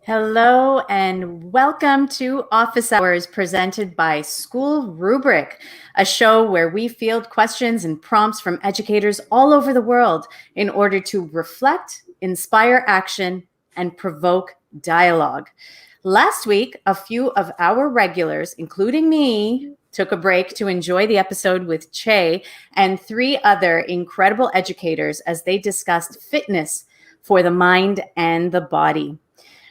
Hello and welcome to Office Hours presented by SchoolRubric, a show where we field questions and prompts from educators all over the world in order to reflect, inspire action, and provoke dialogue. Last week, a few of our regulars, including me, took a break to enjoy the episode with Che and three other incredible educators as they discussed fitness for the mind and the body.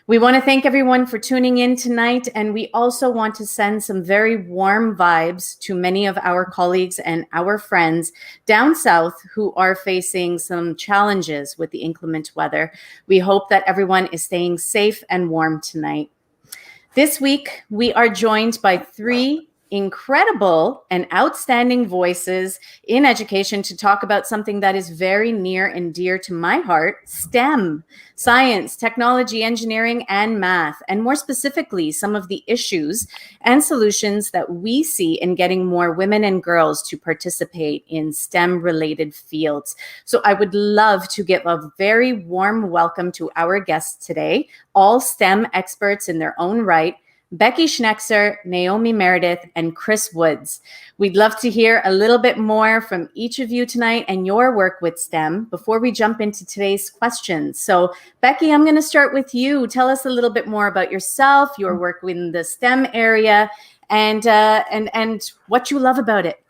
We want to thank everyone for tuning in tonight, and we also want to send some very warm vibes to many of our colleagues and our friends down south who are facing some challenges with the inclement weather. We hope that everyone is staying safe and warm tonight. This week, we are joined by three incredible and outstanding voices in education to talk about something that is very near and dear to my heart, STEM, science, technology, engineering, and math, and more specifically, some of the issues and solutions that we see in getting more women and girls to participate in STEM-related fields. So I would love to give a very warm welcome to our guests today, all STEM experts in their own right, Becky Schnesker, Naomi Meredith, and Chris Woods. We'd love to hear a little bit more from each of you tonight and your work with STEM before we jump into today's questions. So, Becky, I'm going to start with you. Tell us a little bit more about yourself, your work in the STEM area, and what you love about it.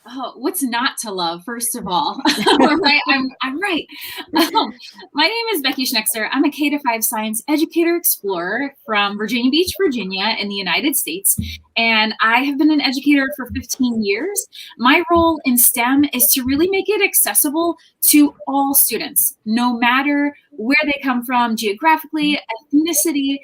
Oh, what's not to love, first of all? Right, I'm right. My name is Becky Schnesker. I'm a K-5 science educator-explorer from Virginia Beach, Virginia in the United States. And I have been an educator for 15 years. My role in STEM is to really make it accessible to all students, no matter where they come from, geographically, ethnicity,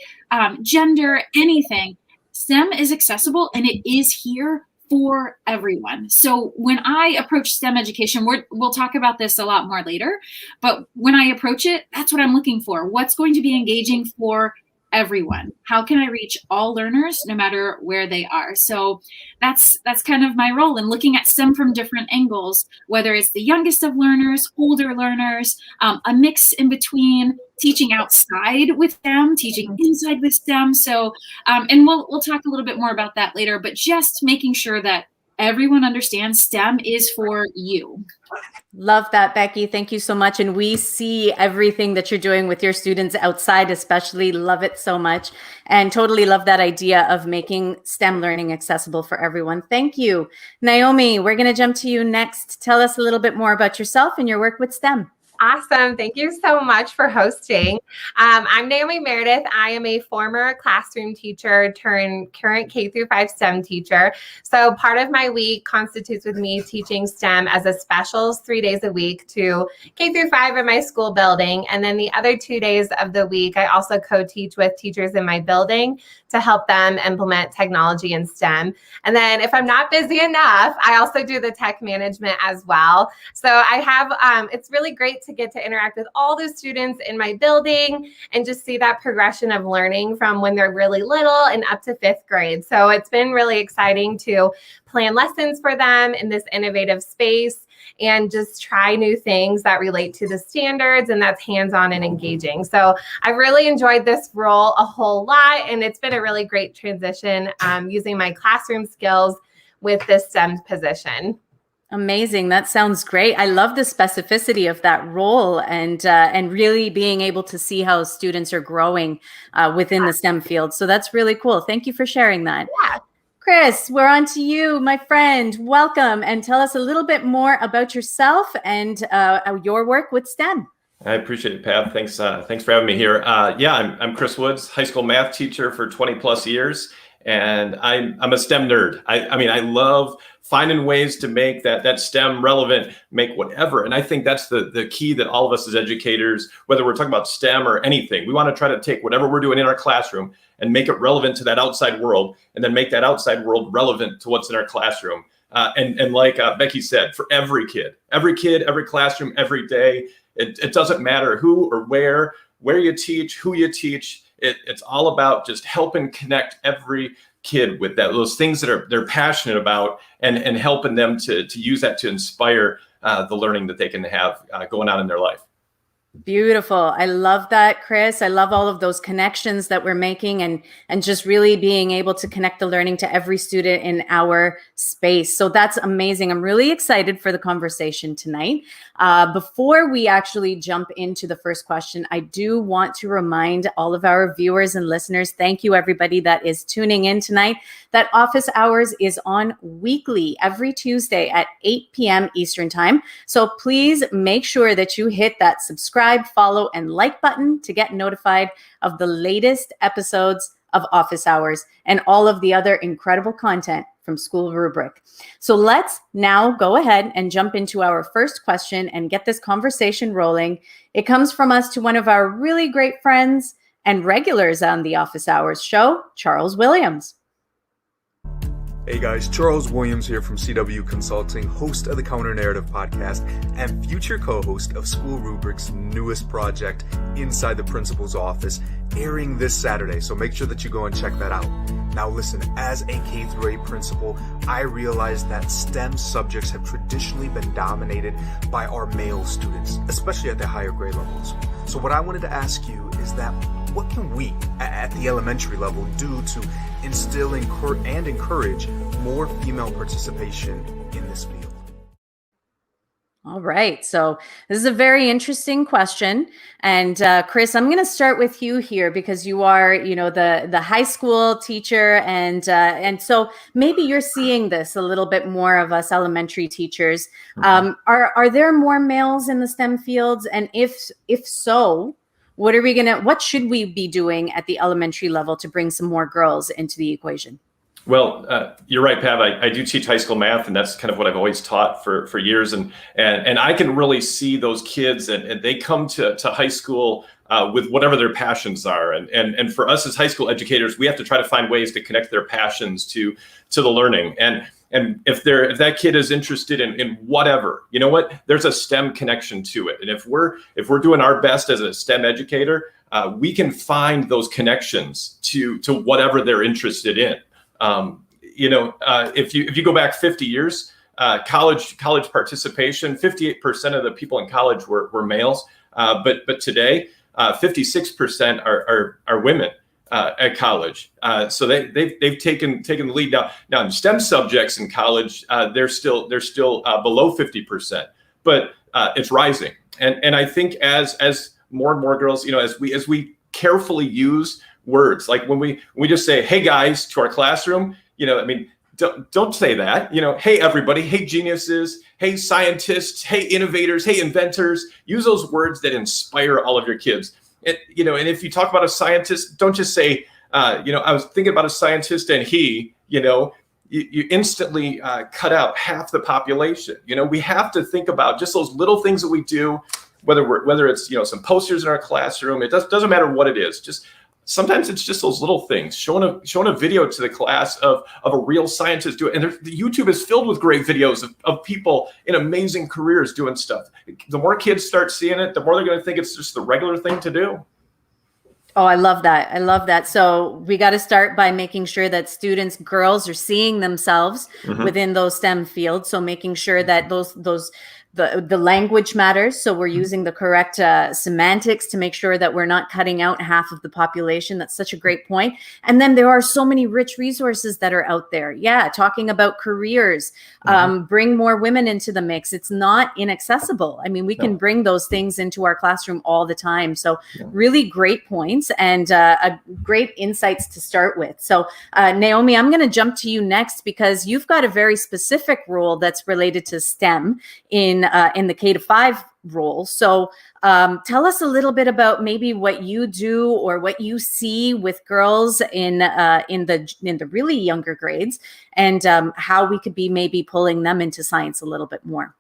gender, anything. STEM is accessible and it is here for everyone. So when I approach STEM education, we'll talk about this a lot more later, but when I approach it, that's what I'm looking for. What's going to be engaging for everyone? How can I reach all learners no matter where they are? So that's kind of my role in looking at STEM from different angles, whether it's the youngest of learners, older learners, a mix in between, teaching outside with them, teaching inside with STEM. So, and we'll talk a little bit more about that later, but just making sure that everyone understands STEM is for you. Love that, Becky. Thank you so much. And we see everything that you're doing with your students outside, especially. Love it so much. And totally love that idea of making STEM learning accessible for everyone. Thank you. Naomi, we're going to jump to you next. Tell us a little bit more about yourself and your work with STEM. Awesome. Thank you so much for hosting. I'm Naomi Meredith. I am a former classroom teacher turned current K-5 STEM teacher. So part of my week constitutes with me teaching STEM as a specials 3 days a week to K-5 in my school building. And then the other 2 days of the week, I also co-teach with teachers in my building to help them implement technology in STEM. And then if I'm not busy enough, I also do the tech management as well. So I have, it's really great to get to interact with all the students in my building and just see that progression of learning from when they're really little and up to 5th grade. So it's been really exciting to plan lessons for them in this innovative space and just try new things that relate to the standards and that's hands-on and engaging. So I've really enjoyed this role a whole lot, and it's been a really great transition using my classroom skills with this STEM position. Amazing. That sounds great. I love the specificity of that role and really being able to see how students are growing within the STEM field. So that's really cool. Thank you for sharing that. Yeah. Chris, we're on to you, my friend. Welcome, and tell us a little bit more about yourself and your work with STEM. I appreciate it, Pat. Thanks for having me here. I'm Chris Woods, high school math teacher for 20 plus years, and I'm a STEM nerd. I love finding ways to make that STEM relevant, make whatever. And I think that's the key that all of us as educators, whether we're talking about STEM or anything, we want to try to take whatever we're doing in our classroom and make it relevant to that outside world, and then make that outside world relevant to what's in our classroom. And like Becky said, for every kid, every classroom, every day, it doesn't matter who or where you teach, who you teach. It's all about just helping connect every kid with those things that they're passionate about, and helping them to use that to inspire the learning that they can have going on in their life. Beautiful. I love that, Chris. I love all of those connections that we're making and just really being able to connect the learning to every student in our space. So that's amazing. I'm really excited for the conversation tonight. Before we actually jump into the first question, I do want to remind all of our viewers and listeners, thank you everybody that is tuning in tonight, that Office Hours is on weekly every Tuesday at 8 p.m. Eastern Time. So please make sure that you hit that subscribe, follow, and like button to get notified of the latest episodes of Office Hours and all of the other incredible content from SchoolRubric. So let's now go ahead and jump into our first question and get this conversation rolling. It comes from us to one of our really great friends and regulars on the Office Hours show, Charles Williams. Hey guys, Charles Williams here from CW Consulting, host of the Counter Narrative podcast and future co-host of SchoolRubric's newest project, Inside the Principal's Office, airing this Saturday, so make sure that you go and check that out. Now listen, as a K-8 principal, I realize that STEM subjects have traditionally been dominated by our male students, especially at the higher grade levels. So what I wanted to ask you is that what can we at the elementary level do to instill and encourage more female participation in this field? All right. So this is a very interesting question. And Chris, I'm going to start with you here because you are, the high school teacher. And so maybe you're seeing this a little bit more of us elementary teachers. Are there more males in the STEM fields? And if so, what should we be doing at the elementary level to bring some more girls into the equation? Well, you're right, Pav. I do teach high school math, and that's kind of what I've always taught for years. And I can really see those kids, and they come to high school with whatever their passions are. And for us as high school educators, we have to try to find ways to connect their passions to the learning. And if that kid is interested in whatever, you know what, there's a STEM connection to it. And if we're doing our best as a STEM educator, we can find those connections to whatever they're interested in. If you go back 50 years, college participation, 58% of the people in college were males, but today 56% are women at college. So they've taken the lead now in STEM subjects in college. They're still below 50%, but it's rising. And I think as more and more girls, as we carefully use words, like when we just say, "Hey guys," to our classroom, don't say that. Hey everybody, hey geniuses, hey scientists, hey innovators, hey inventors. Use those words that inspire all of your kids. And if you talk about a scientist, don't just say, I was thinking about a scientist and he, you instantly cut out half the population. We have to think about just those little things that we do, whether it's some posters in our classroom. It doesn't matter what it is. Just sometimes it's just those little things, showing a video to the class of a real scientist doing. And YouTube is filled with great videos of people in amazing careers doing stuff. The more kids start seeing it, the more they're going to think it's just the regular thing to do. Oh, I love that. I love that. So we got to start by making sure that girls are seeing themselves within those STEM fields. So making sure that the language matters. So we're using the correct semantics to make sure that we're not cutting out half of the population. That's such a great point. And then there are so many rich resources that are out there. Yeah. Talking about careers, bring more women into the mix. It's not inaccessible. We can bring those things into our classroom all the time. So really great points and great insights to start with. So Naomi, I'm going to jump to you next because you've got a very specific role that's related to STEM in the K-5 role. So tell us a little bit about maybe what you do or what you see with girls in the really younger grades and how we could be maybe pulling them into science a little bit more.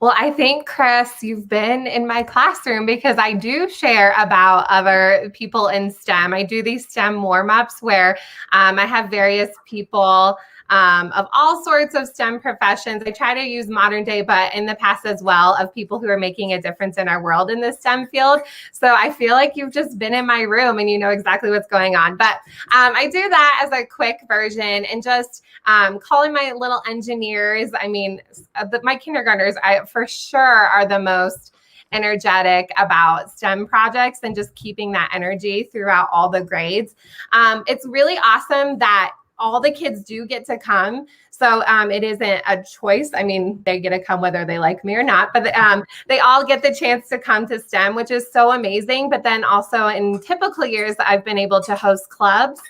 Well, I think, Chris, you've been in my classroom because I do share about other people in STEM. I do these STEM warm-ups where I have various people of all sorts of STEM professions. I try to use modern day, but in the past as well, of people who are making a difference in our world in the STEM field. So I feel like you've just been in my room and you know exactly what's going on. But I do that as a quick version and just calling my little engineers. My kindergartners, for sure are the most energetic about STEM projects and just keeping that energy throughout all the grades. It's really awesome that all the kids do get to come. So it isn't a choice. I mean, they get to come whether they like me or not, but they all get the chance to come to STEM, which is so amazing. But then also in typical years, I've been able to host clubs.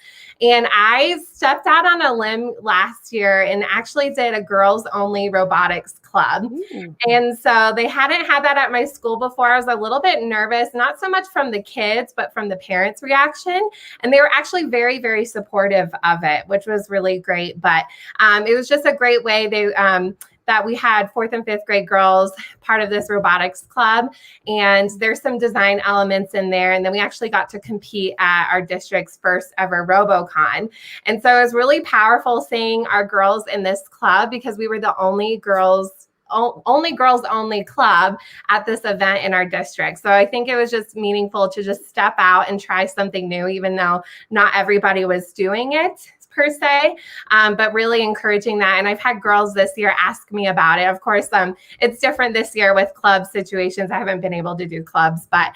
And I stepped out on a limb last year and actually did a girls only robotics club. And so they hadn't had that at my school before. I was a little bit nervous, not so much from the kids, but from the parents' reaction. And they were actually very, very supportive of it, which was really great. But it was just a great way. That we had 4th and 5th grade girls part of this robotics club. And there's some design elements in there. And then we actually got to compete at our district's first ever RoboCon. And so it was really powerful seeing our girls in this club because we were the only girls only club at this event in our district. So I think it was just meaningful to just step out and try something new, even though not everybody was doing it per se, but really encouraging that. And I've had girls this year ask me about it. Of course, it's different this year with club situations. I haven't been able to do clubs, but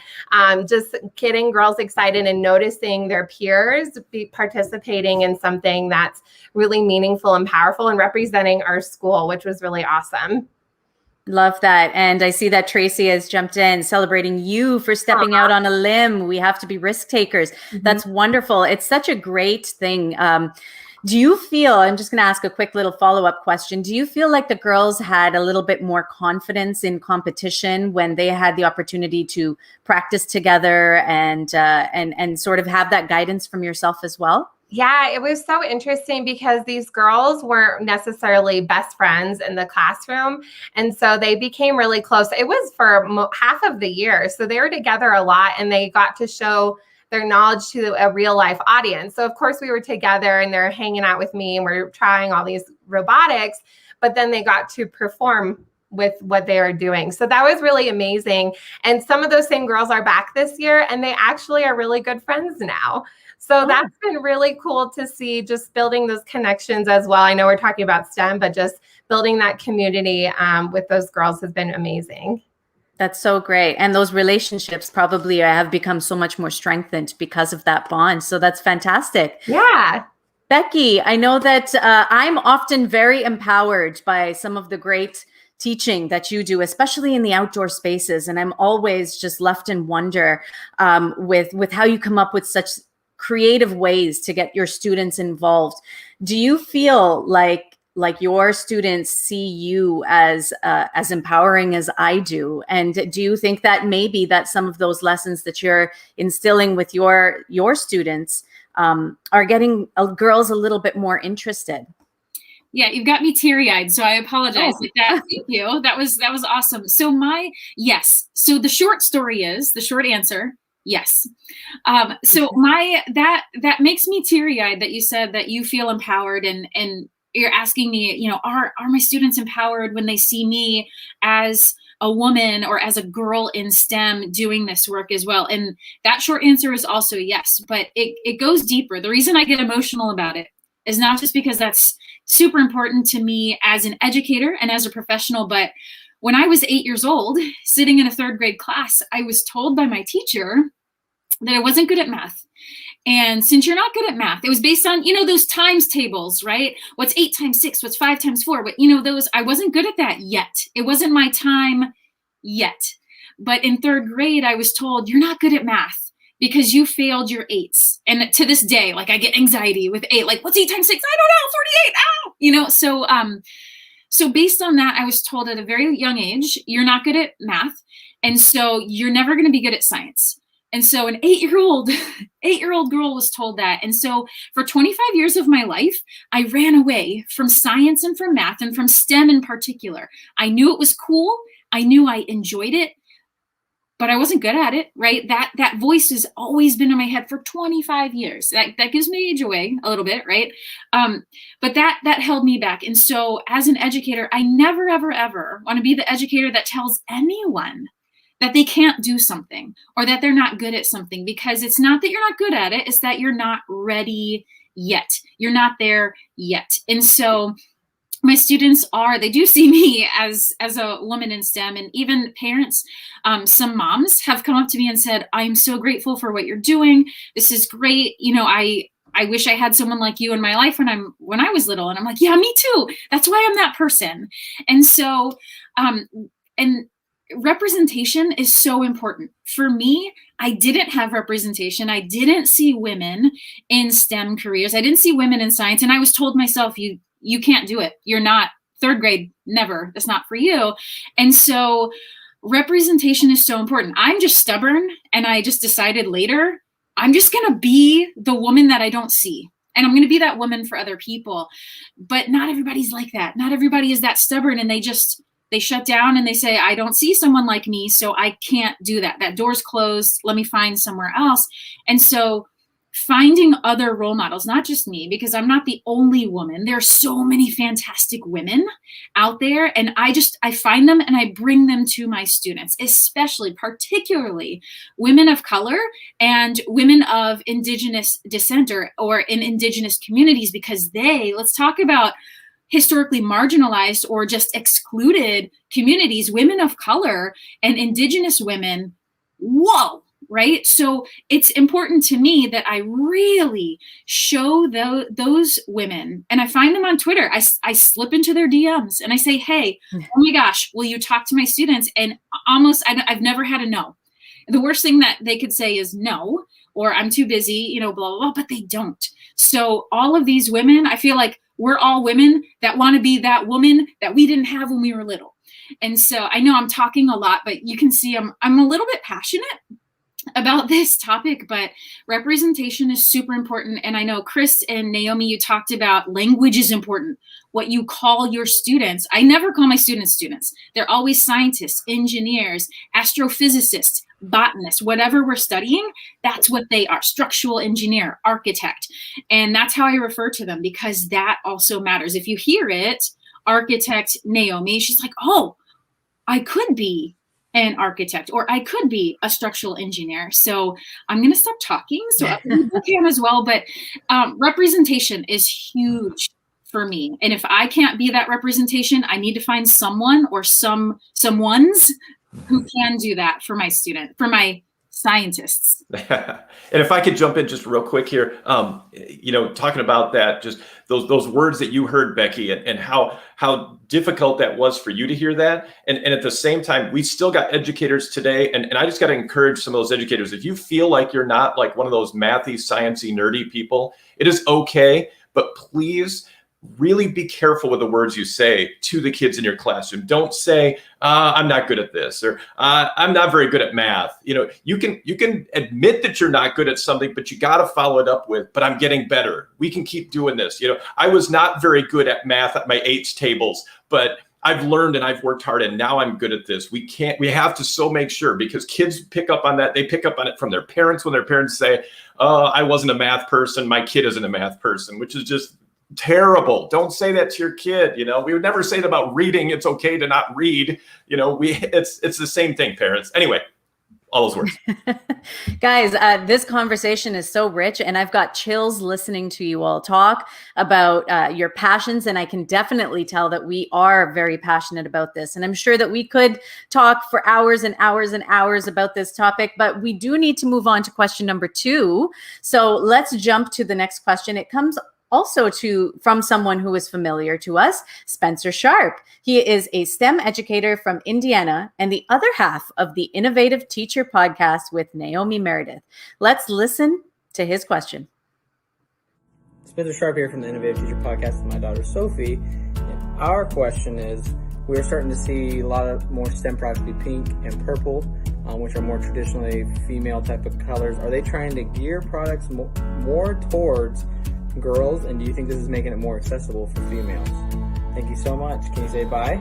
just getting girls excited and noticing their peers be participating in something that's really meaningful and powerful and representing our school, which was really awesome. Love that. And I see that Tracy has jumped in, celebrating you for stepping out on a limb. We have to be risk takers. That's wonderful. It's such a great thing. Do you feel, I'm just going to ask a quick little follow-up question. Do you feel like the girls had a little bit more confidence in competition when they had the opportunity to practice together and sort of have that guidance from yourself as well? Yeah, it was so interesting because these girls weren't necessarily best friends in the classroom. And so they became really close. It was for half of the year. So they were together a lot and they got to show their knowledge to a real life audience. So of course we were together and they're hanging out with me and we're trying all these robotics, but then they got to perform with what they are doing. So that was really amazing. And some of those same girls are back this year and they actually are really good friends now. So that's been really cool to see, just building those connections as well. I know we're talking about STEM, but just building that community with those girls has been amazing. That's so great. And those relationships probably have become so much more strengthened because of that bond. So that's fantastic. Yeah. Becky, I know that I'm often very empowered by some of the great teaching that you do, especially in the outdoor spaces. And I'm always just left in wonder with how you come up with such creative ways to get your students involved. Do you feel like your students see you as empowering as I do? And do you think that maybe that some of those lessons that you're instilling with your students are getting girls a little bit more interested? Yeah, you've got me teary-eyed, so I apologize. Thank you. That was awesome. So yes. So the short answer, yes. So that makes me teary-eyed that you said that you feel empowered and you're asking me, are my students empowered when they see me as a woman or as a girl in STEM doing this work as well? And that short answer is also yes, but it goes deeper. The reason I get emotional about it is not just because that's super important to me as an educator and as a professional, but when I was 8 years old, sitting in a 3rd grade class, I was told by my teacher that I wasn't good at math. And since you're not good at math, it was based on, those times tables, right? What's 8 times 6? What's 5 times 4? But, I wasn't good at that yet. It wasn't my time yet. But in 3rd grade, I was told, you're not good at math because you failed your 8s. And to this day, I get anxiety with 8. What's 8 times 6? I don't know, 48. So based on that, I was told at a very young age, you're not good at math. And so you're never going to be good at science. And so an 8-year-old girl was told that. And so for 25 years of my life, I ran away from science and from math and from STEM in particular. I knew it was cool. I knew I enjoyed it, but I wasn't good at it, right? That voice has always been in my head for 25 years. That gives me age away a little bit, right? But that held me back. And so as an educator, I never, ever, ever want to be the educator that tells anyone that they can't do something or that they're not good at something, because it's not that you're not good at it, it's that you're not ready yet. You're not there yet. And so my students they do see me as a woman in STEM, and even parents, some moms have come up to me and said, I'm so grateful for what you're doing. This is great. I wish I had someone like you in my life when I was little. And I'm like, yeah, me too. That's why I'm that person. And so, and representation is so important. For me, I didn't have representation. I didn't see women in STEM careers. I didn't see women in science. And I was told myself, you can't do it. You're not. Third grade, never. That's not for you. And so representation is so important. I'm just stubborn, and I just decided later, I'm just going to be the woman that I don't see. And I'm going to be that woman for other people. But not everybody's like that. Not everybody is that stubborn, and they shut down and they say, I don't see someone like me, so I can't do that. That door's closed. Let me find somewhere else. And so finding other role models, not just me, because I'm not the only woman. There are so many fantastic women out there. And I find them and I bring them to my students, particularly women of color and women of Indigenous descent or in Indigenous communities, because let's talk about historically marginalized or just excluded communities, women of color and Indigenous women. Whoa. Right? So it's important to me that I really show those women, and I find them on Twitter. I slip into their DMs and I say, hey, oh my gosh, will you talk to my students? And I've never had a no. The worst thing that they could say is no, or I'm too busy, blah, blah, blah, but they don't. So all of these women, I feel like we're all women that want to be that woman that we didn't have when we were little. And so I know I'm talking a lot, but you can see I'm a little bit passionate about this topic, but representation is super important. And I know Chris and Naomi, you talked about language is important. What you call your students. I never call my students. They're always scientists, engineers, astrophysicists, botanists, whatever we're studying, that's what they are. Structural engineer, architect. And that's how I refer to them, because that also matters. If you hear it, architect Naomi, she's like, oh, I could be an architect, or I could be a structural engineer. So I'm going to stop talking so other people can as well. But representation is huge for me. And if I can't be that representation, I need to find someone or someone's who can do that for my scientists. And if I could jump in just real quick here, talking about that, just those words that you heard, Becky, and how difficult that was for you to hear that. And at the same time, we still got educators today. And I just got to encourage some of those educators. If you feel like you're not like one of those mathy, sciencey, nerdy people, it is okay. But please really be careful with the words you say to the kids in your classroom. Don't say, I'm not good at this, or I'm not very good at math. You can admit that you're not good at something, but you got to follow it up with, but I'm getting better. We can keep doing this. I was not very good at math at my H tables, but I've learned and I've worked hard and now I'm good at this. We have to so make sure, because kids pick up on that. They pick up on it from their parents when their parents say, oh, I wasn't a math person. My kid isn't a math person, which is just terrible. Don't say that to your kid. We would never say it about reading. It's okay to not read. It's the same thing, parents. Anyway, all those words. Guys, this conversation is so rich, and I've got chills listening to you all talk about your passions. And I can definitely tell that we are very passionate about this. And I'm sure that we could talk for hours and hours and hours about this topic, but we do need to move on to question number 2. So let's jump to the next question. It comes also from someone who is familiar to us, Spencer Sharp. He is a STEM educator from Indiana and the other half of the Innovative Teacher podcast with Naomi Meredith. Let's listen to his question. Spencer Sharp here from the Innovative Teacher podcast with my daughter Sophie. And our question is, we're starting to see a lot of more STEM products be pink and purple, which are more traditionally female type of colors. Are they trying to gear products more towards girls, and do you think this is making it more accessible for females? Thank you so much. Can you say bye?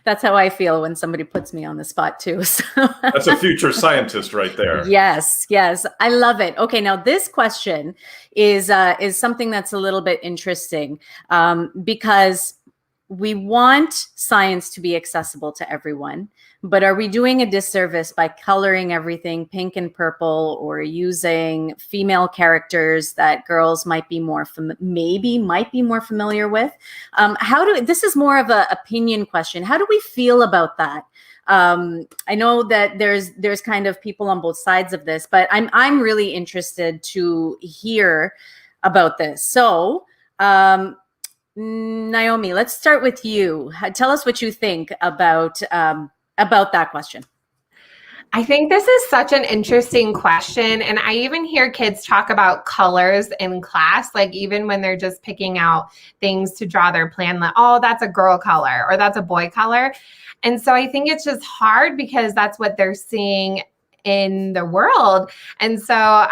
That's how I feel when somebody puts me on the spot too. So. That's a future scientist right there. Yes. I love it. Okay, now this question is something that's a little bit interesting because we want science to be accessible to everyone, but are we doing a disservice by coloring everything pink and purple, or using female characters that girls might be more familiar with? This is more of an opinion question. How do we feel about that? I know that there's kind of people on both sides of this, but I'm really interested to hear about this. So, Naomi, let's start with you. Tell us what you think about that question. I think this is such an interesting question. And I even hear kids talk about colors in class, like even when they're just picking out things to draw their plan, like, oh, that's a girl color or that's a boy color. And so I think it's just hard because that's what they're seeing in the world. And so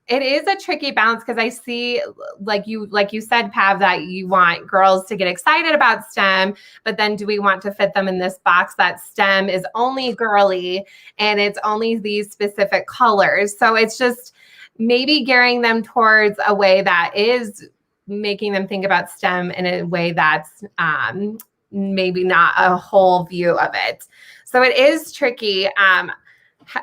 it is a tricky balance, because I see, like you said, Pav, that you want girls to get excited about STEM, but then do we want to fit them in this box that STEM is only girly and it's only these specific colors? So it's just maybe gearing them towards a way that is making them think about STEM in a way that's maybe not a whole view of it. So it is tricky.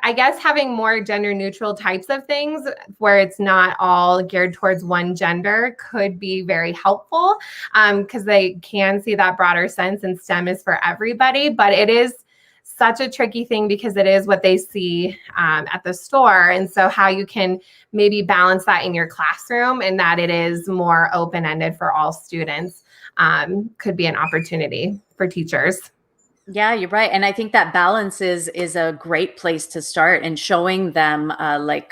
I guess having more gender neutral types of things where it's not all geared towards one gender could be very helpful, because they can see that broader sense, and STEM is for everybody. But it is such a tricky thing because it is what they see at the store. And so how you can maybe balance that in your classroom and that it is more open-ended for all students could be an opportunity for teachers. Yeah, you're right. And I think that balance is a great place to start, and showing them, like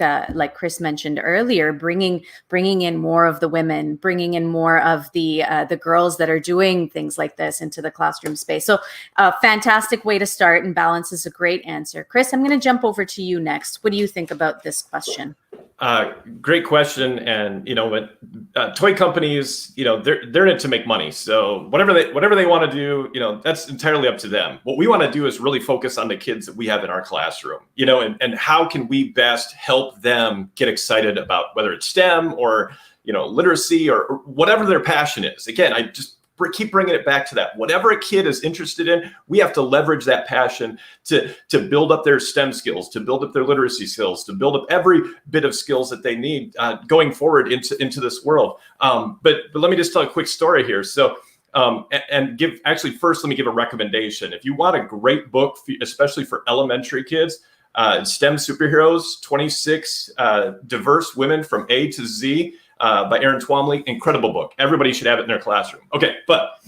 Chris mentioned earlier, bringing in more of the women, bringing in more of the girls that are doing things like this into the classroom space. So a fantastic way to start, and balance is a great answer. Chris, I'm going to jump over to you next. What do you think about this question? Great question. And, toy companies, they're in it to make money. So whatever they want to do, that's entirely up to them. What we want to do is really focus on the kids that we have in our classroom, and how can we best help them get excited about whether it's STEM or, literacy or whatever their passion is. Again, I just keep bringing it back to that. Whatever a kid is interested in, we have to leverage that passion to build up their STEM skills, to build up their literacy skills, to build up every bit of skills that they need going forward into this world. But let me just tell a quick story here. So, first, let me give a recommendation. If you want a great book, especially for elementary kids, STEM Superheroes, 26 Diverse Women from A to Z, by Aaron Twomley. Incredible book. Everybody should have it in their classroom. Okay, but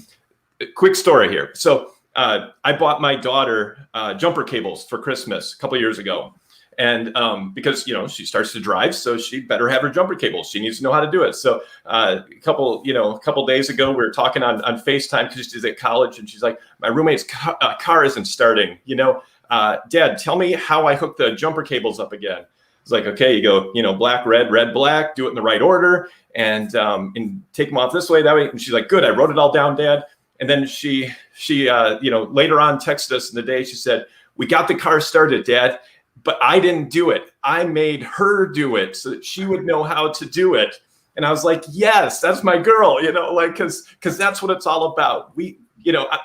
quick story here. So I bought my daughter jumper cables for Christmas a couple of years ago. And because, she starts to drive, so she better have her jumper cables. She needs to know how to do it. So a couple days ago, we were talking on FaceTime because she's at college, and she's like, my roommate's car isn't starting. Dad, tell me how I hook the jumper cables up again. It's like, okay, you go, black, red, red, black, do it in the right order, and take them off this way, that way. And she's like, good, I wrote it all down, Dad. And then she later on texted us in the day. She said, we got the car started, Dad, but I didn't do it. I made her do it so that she would know how to do it. And I was like, yes, that's my girl, because that's what it's all about.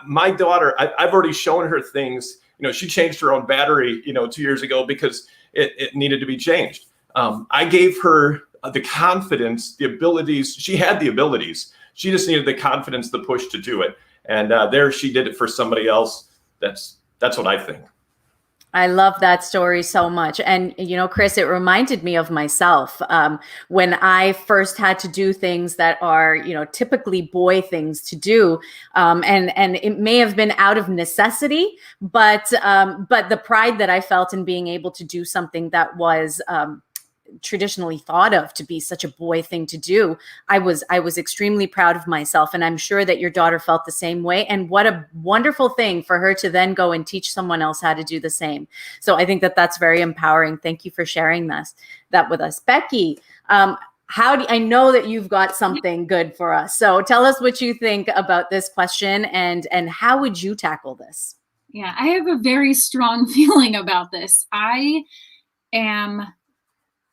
My daughter, I've already shown her things. She changed her own battery, 2 years ago because it needed to be changed. I gave her the confidence, the abilities. She had the abilities. She just needed the confidence, the push to do it. And there she did it for somebody else. That's what I think. I love that story so much. And, Chris, it reminded me of myself when I first had to do things that are, typically boy things to do. And it may have been out of necessity, but the pride that I felt in being able to do something that was traditionally thought of to be such a boy thing to do, I was extremely proud of myself. And I'm sure that your daughter felt the same way. And what a wonderful thing for her to then go and teach someone else how to do the same. So I think that that's very empowering. Thank you for sharing that with us. Becky, I know that you've got something good for us. So tell us what you think about this question, and how would you tackle this? Yeah, I have a very strong feeling about this. I am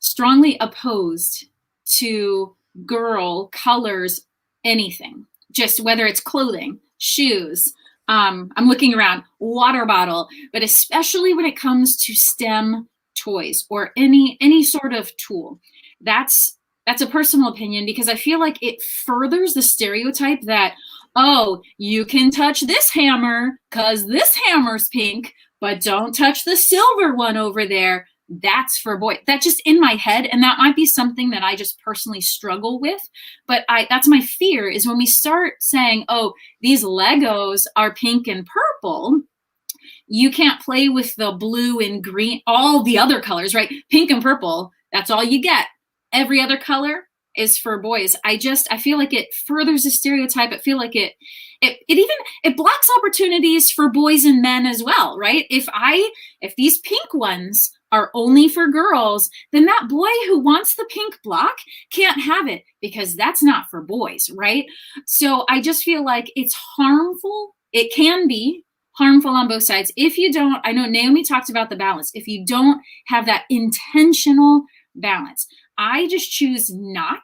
strongly opposed to girl colors anything, just whether it's clothing, shoes. I'm looking around, water bottle, but especially when it comes to STEM toys or any sort of tool. That's a personal opinion, because I feel like it furthers the stereotype that, oh, you can touch this hammer because this hammer's pink, but don't touch the silver one over there. That's for boys. That's just in my head. And that might be something that I just personally struggle with. But that's my fear, is when we start saying, oh, these Legos are pink and purple, you can't play with the blue and green, all the other colors, right? Pink and purple, that's all you get. Every other color is for boys. I feel like it furthers the stereotype. I feel like it blocks opportunities for boys and men as well, right? If these pink ones are only for girls, then that boy who wants the pink block can't have it, because that's not for boys, right? So I just feel like it's harmful. It can be harmful on both sides. If you don't, I know Naomi talked about the balance. If you don't have that intentional balance, I just choose not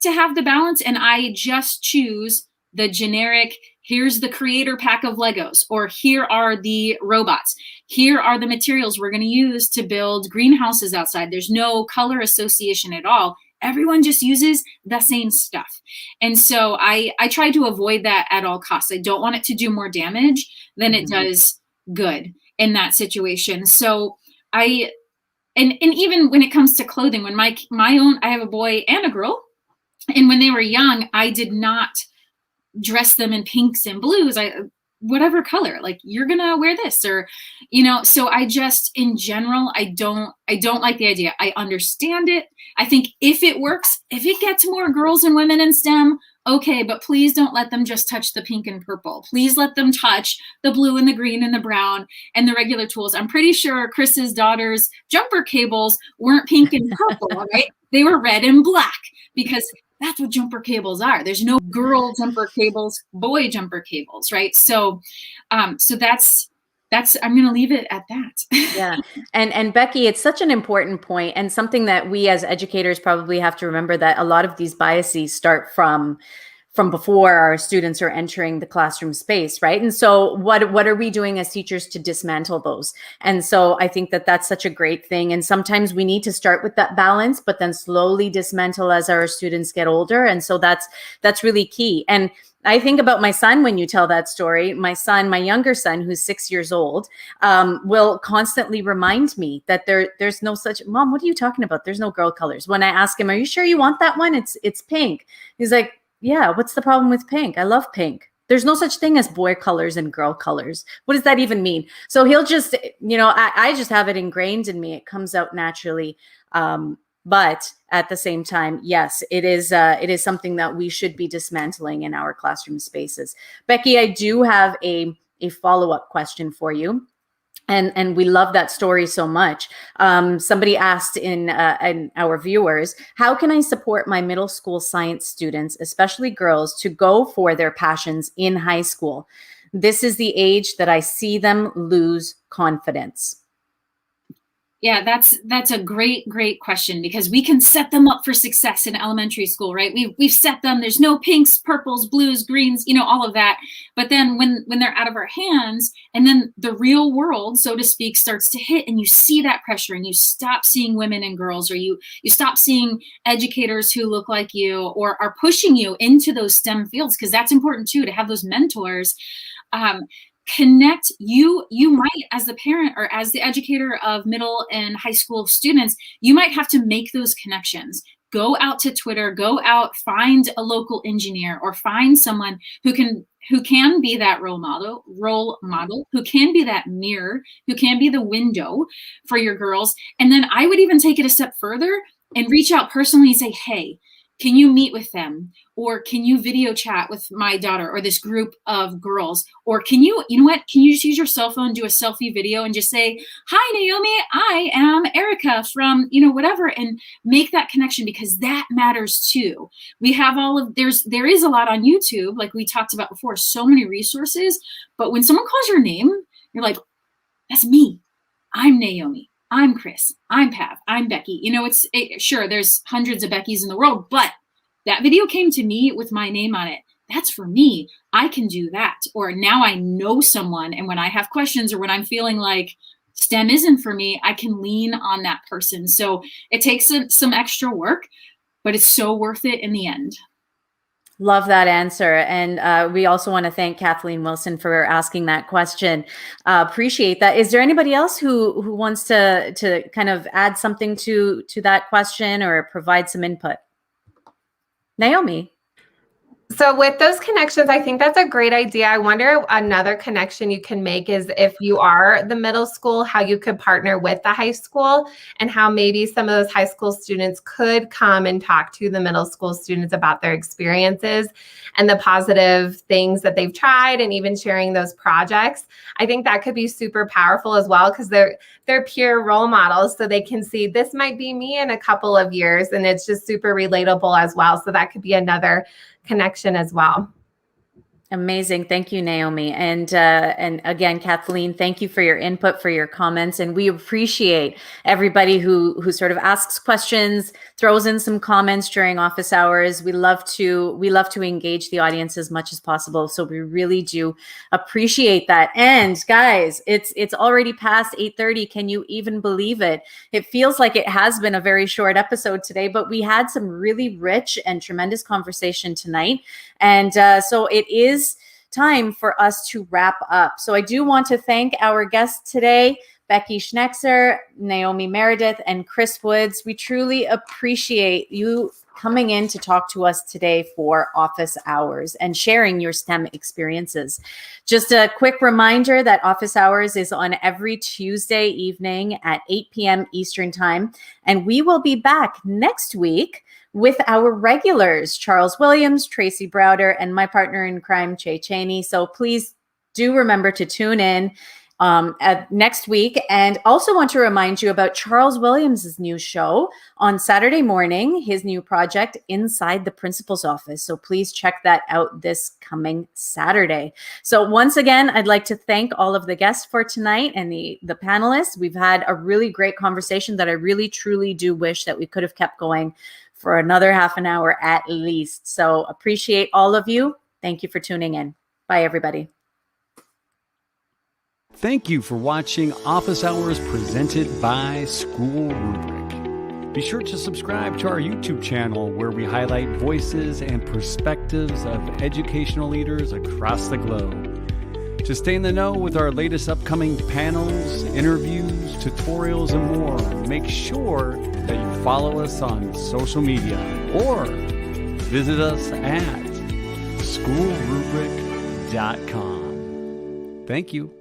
to have the balance, and I just choose the generic, here's the creator pack of Legos, or here are the robots. Here are the materials we're going to use to build greenhouses outside. There's no color association at all. Everyone just uses the same stuff. And so I try to avoid that at all costs. I don't want it to do more damage than it does good in that situation. So and even when it comes to clothing, when my own, I have a boy and a girl, and when they were young, I did not dress them in pinks and blues. Whatever color, like, you're gonna wear this, or, so I just, in general, I don't like the idea. I understand it. I think if it works, if it gets more girls and women in STEM, okay, but please don't let them just touch the pink and purple. Please let them touch the blue and the green and the brown and the regular tools. I'm pretty sure Chris's daughter's jumper cables weren't pink and purple, right? They were red and black, because that's what jumper cables are. There's no girl jumper cables, boy jumper cables, right? So that's I'm going to leave it at that. Yeah. And Becky, it's such an important point, and something that we as educators probably have to remember, that a lot of these biases start from before our students are entering the classroom space, right? And so what are we doing as teachers to dismantle those? And so I think that that's such a great thing. And sometimes we need to start with that balance, but then slowly dismantle as our students get older. And so that's really key. And I think about my son when you tell that story. My younger son, who's 6 years old, will constantly remind me that there's no such, Mom, what are you talking about? There's no girl colors. When I ask him, are you sure you want that one? It's pink. He's like, yeah, what's the problem with pink? I love pink. There's no such thing as boy colors and girl colors. What does that even mean? So he'll just, I just have it ingrained in me. It comes out naturally. But at the same time, yes, it is something that we should be dismantling in our classroom spaces. Becky, I do have a follow-up question for you. And we love that story so much. Somebody asked in our viewers, how can I support my middle school science students, especially girls, to go for their passions in high school? This is the age that I see them lose confidence. Yeah, that's a great question, because we can set them up for success in elementary school, right? We've set them, there's no pinks, purples, blues, greens, all of that. But then when they're out of our hands, and then the real world, so to speak, starts to hit, and you see that pressure, and you stop seeing women and girls, or you stop seeing educators who look like you or are pushing you into those STEM fields, because that's important too, to have those mentors. Connect. You might, as the parent or as the educator of middle and high school students, you might have to make those connections. Go out to Twitter, go out, find a local engineer, or find someone who can be that role model, who can be that mirror, who can be the window for your girls. And then I would even take it a step further and reach out personally and say, hey, can you meet with them? Or can you video chat with my daughter or this group of girls? Or can you just use your cell phone, do a selfie video and just say, hi, Naomi, I am Erica from, whatever, and make that connection, because that matters too. We have there is a lot on YouTube, like we talked about before, so many resources, but when someone calls your name, you're like, that's me. I'm Naomi. I'm Chris, I'm Pav, I'm Becky. Sure, there's hundreds of Beckys in the world, but that video came to me with my name on it. that's for me. I can do that. Or now I know someone, and when I have questions or when I'm feeling like STEM isn't for me, I can lean on that person. So it takes some extra work, but it's so worth it in the end. Love that answer. And we also want to thank Kathleen Wilson for asking that question. Appreciate that. Is there anybody else who wants to kind of add something to that question or provide some input? Naomi. So with those connections, I think that's a great idea. I wonder another connection you can make is if you are the middle school, how you could partner with the high school and how maybe some of those high school students could come and talk to the middle school students about their experiences and the positive things that they've tried and even sharing those projects. I think that could be super powerful as well because they're peer role models, so they can see this might be me in a couple of years, and it's just super relatable as well. So that could be another connection as well. Amazing. Thank you, Naomi. And again, Kathleen, thank you for your input, for your comments. And we appreciate everybody who sort of asks questions, throws in some comments during office hours. We love to engage the audience as much as possible. So we really do appreciate that. And guys, it's already past 8:30. Can you even believe it? It feels like it has been a very short episode today, but we had some really rich and tremendous conversation tonight. And so it is time for us to wrap up. So I do want to thank our guests today, Becky Schnesker, Naomi Meredith, and Chris Woods. We truly appreciate you coming in to talk to us today for office hours and sharing your STEM experiences. Just a quick reminder that office hours is on every Tuesday evening at 8 p.m. Eastern Time. And we will be back next week with our regulars, Charles Williams, Tracy Browder, and my partner in crime, Che Cheney. So please do remember to tune in next week. And also want to remind you about Charles Williams' new show on Saturday morning, his new project, Inside the Principal's Office. So please check that out this coming Saturday. So once again, I'd like to thank all of the guests for tonight and the panelists. We've had a really great conversation that I really, truly do wish that we could have kept going for another half an hour at least. So appreciate all of you. Thank you for tuning in. Bye, everybody. Thank you for watching Office Hours presented by SchoolRubric. Be sure to subscribe to our YouTube channel where we highlight voices and perspectives of educational leaders across the globe. To stay in the know with our latest upcoming panels, interviews, tutorials, and more, make sure that you follow us on social media or visit us at SchoolRubric.com. Thank you.